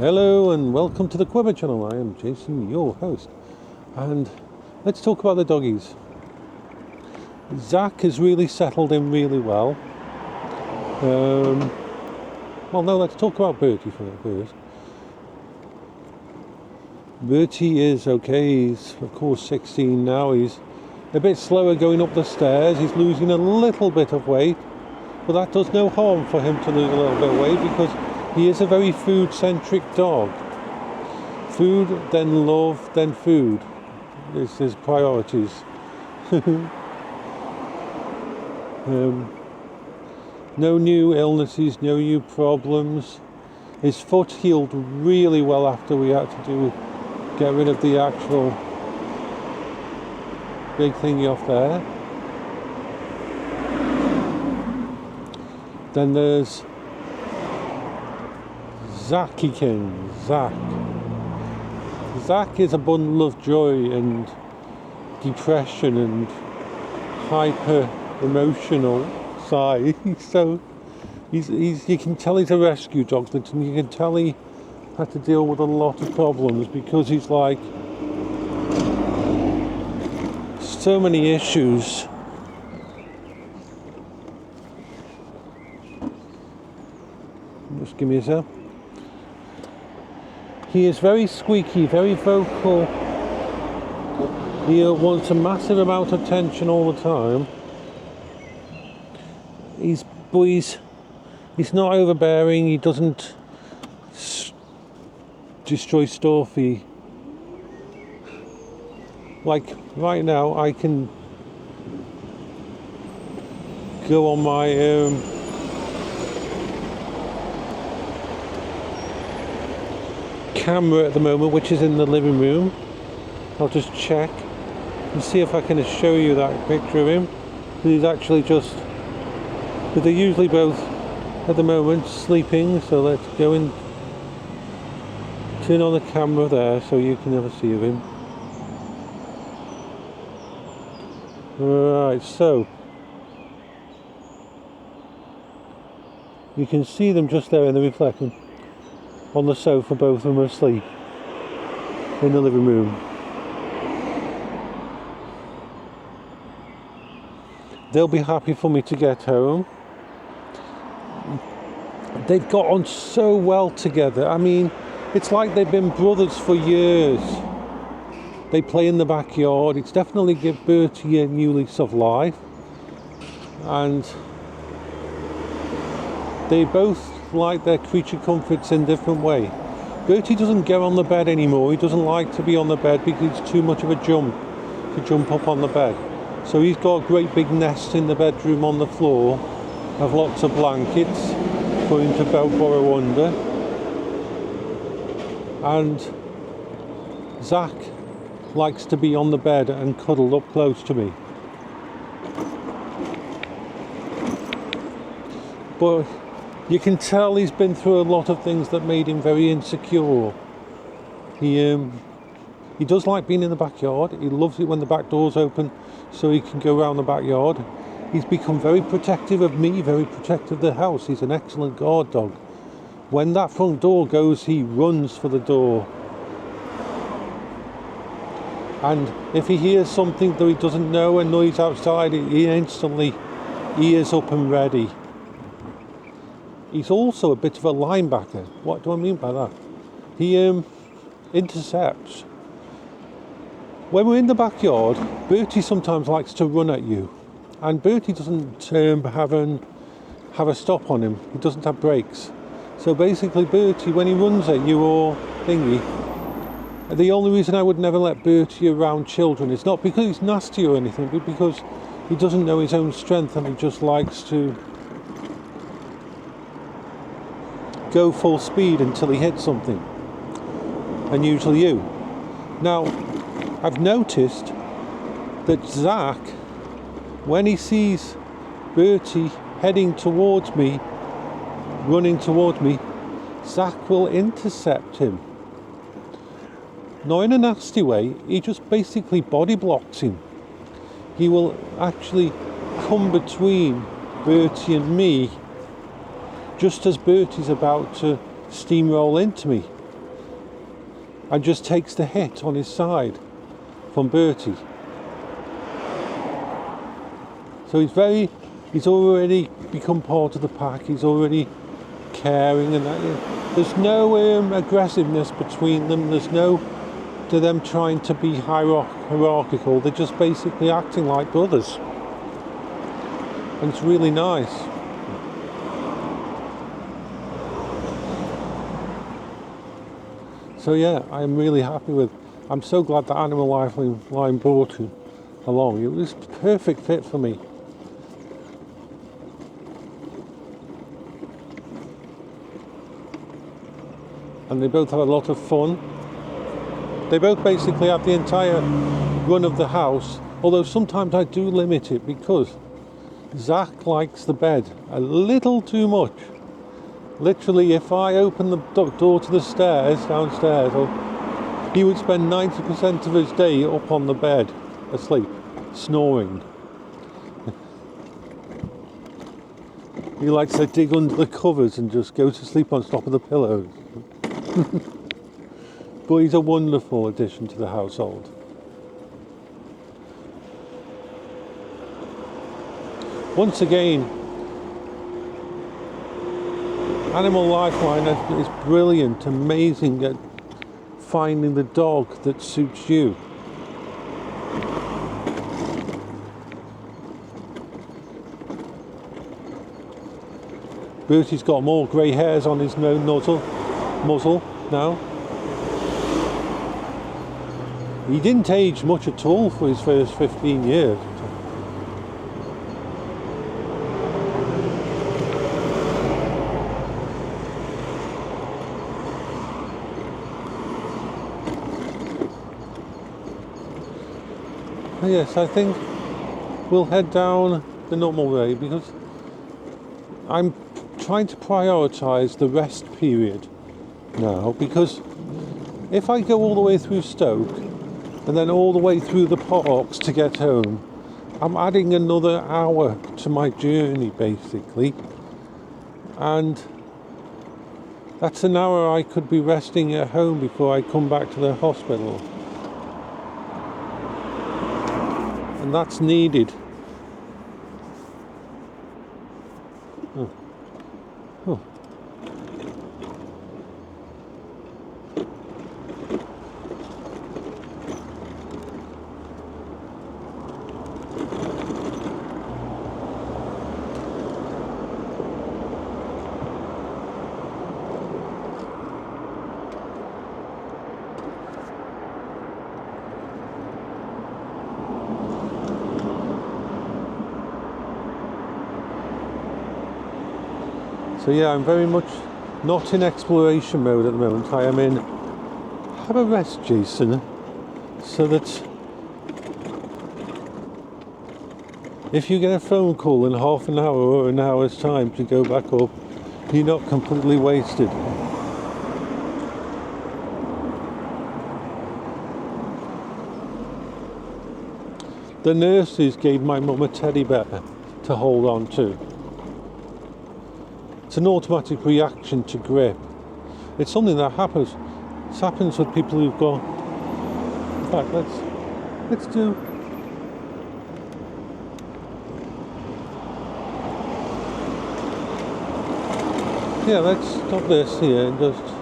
Hello and welcome to the Quibber channel. I am Jason, your host, and let's talk about the doggies. Zach has really settled in really well. Let's talk about Bertie first. Bertie is okay. He's of course 16 now. He's a bit slower going up the stairs. He's losing a little bit of weight, but that does no harm for him to lose a little bit of weight because he is a very food-centric dog. Food, then love, then food is his priorities. No new illnesses, no new problems. His foot healed really well after we had to get rid of the actual big thingy off there. Then there's Zach is a bundle of joy and depression and hyper emotional side. So he's you can tell he's a rescue dog, and you can tell he had to deal with a lot of problems because he's like so many issues. Just give me a sec. He is very squeaky, very vocal. He wants a massive amount of attention all the time. He's not overbearing. He doesn't destroy stuff. Like right now, I can go on my camera at the moment, which is in the living room. I'll just check and see if I can show you that picture of him. He's actually just, but they're usually both at the moment sleeping, so let's go and turn on the camera there so you can have a see of him. Right, so you can see them just there in the reflection on the sofa. Both of them are asleep in the living room. They'll be happy for me to get home. They've got on so well together. I mean, it's like they've been brothers for years. They play in the backyard. It's definitely give Bertie a new lease of life. And they both like their creature comforts in different way. Bertie doesn't get on the bed anymore. He doesn't like to be on the bed because it's too much of a jump to jump up on the bed. So he's got a great big nest in the bedroom on the floor of lots of blankets for him to burrow under. And Zach likes to be on the bed and cuddled up close to me. But you can tell he's been through a lot of things that made him very insecure. He does like being in the backyard. He loves it when the back door's open so he can go around the backyard. He's become very protective of me, very protective of the house. He's an excellent guard dog. When that front door goes, he runs for the door. And if he hears something that he doesn't know, a noise outside, he instantly ears up and ready. He's also a bit of a linebacker. What do I mean by that? He intercepts. When we're in the backyard, Bertie sometimes likes to run at you. And Bertie doesn't have a stop on him. He doesn't have brakes. So basically Bertie, when he runs at you or thingy, the only reason I would never let Bertie around children is not because he's nasty or anything, but because he doesn't know his own strength and he just likes to go full speed until he hits something, and usually you. Now, I've noticed that Zach, when he sees Bertie heading towards me, running towards me, Zach will intercept him. Not in a nasty way, he just basically body blocks him. He will actually come between Bertie and me just as Bertie's about to steamroll into me. and just takes the hit on his side from Bertie. So he's already become part of the pack, he's already caring, and that, there's no aggressiveness between them, there's no to them trying to be hierarchical, they're just basically acting like brothers. And it's really nice. So yeah, I'm really happy with, I'm so glad that Animal Lifeline brought him along. It was a perfect fit for me. And they both have a lot of fun. They both basically have the entire run of the house, although sometimes I do limit it because Zach likes the bed a little too much. Literally, if I open the door to the stairs downstairs, he would spend 90% of his day up on the bed, asleep, snoring. He likes to dig under the covers and just go to sleep on top of the pillows. But he's a wonderful addition to the household. Once again, Animal Lifeline is brilliant, amazing at finding the dog that suits you. Bertie's got more grey hairs on his muzzle now. He didn't age much at all for his first 15 years. Yes, I think we'll head down the normal way because I'm trying to prioritise the rest period now, because if I go all the way through Stoke and then all the way through the parks to get home, I'm adding another hour to my journey basically, and that's an hour I could be resting at home before I come back to the hospital. And that's needed. Oh. Oh. So yeah, I'm very much not in exploration mode at the moment. I am in, have a rest, Jason, so that if you get a phone call in half an hour or an hour's time to go back up, you're not completely wasted. The nurses gave my mum a teddy bear to hold on to. It's an automatic reaction to grip. It's something that happens. It happens with people who've got. In fact, let's do. Yeah, let's stop this here and just.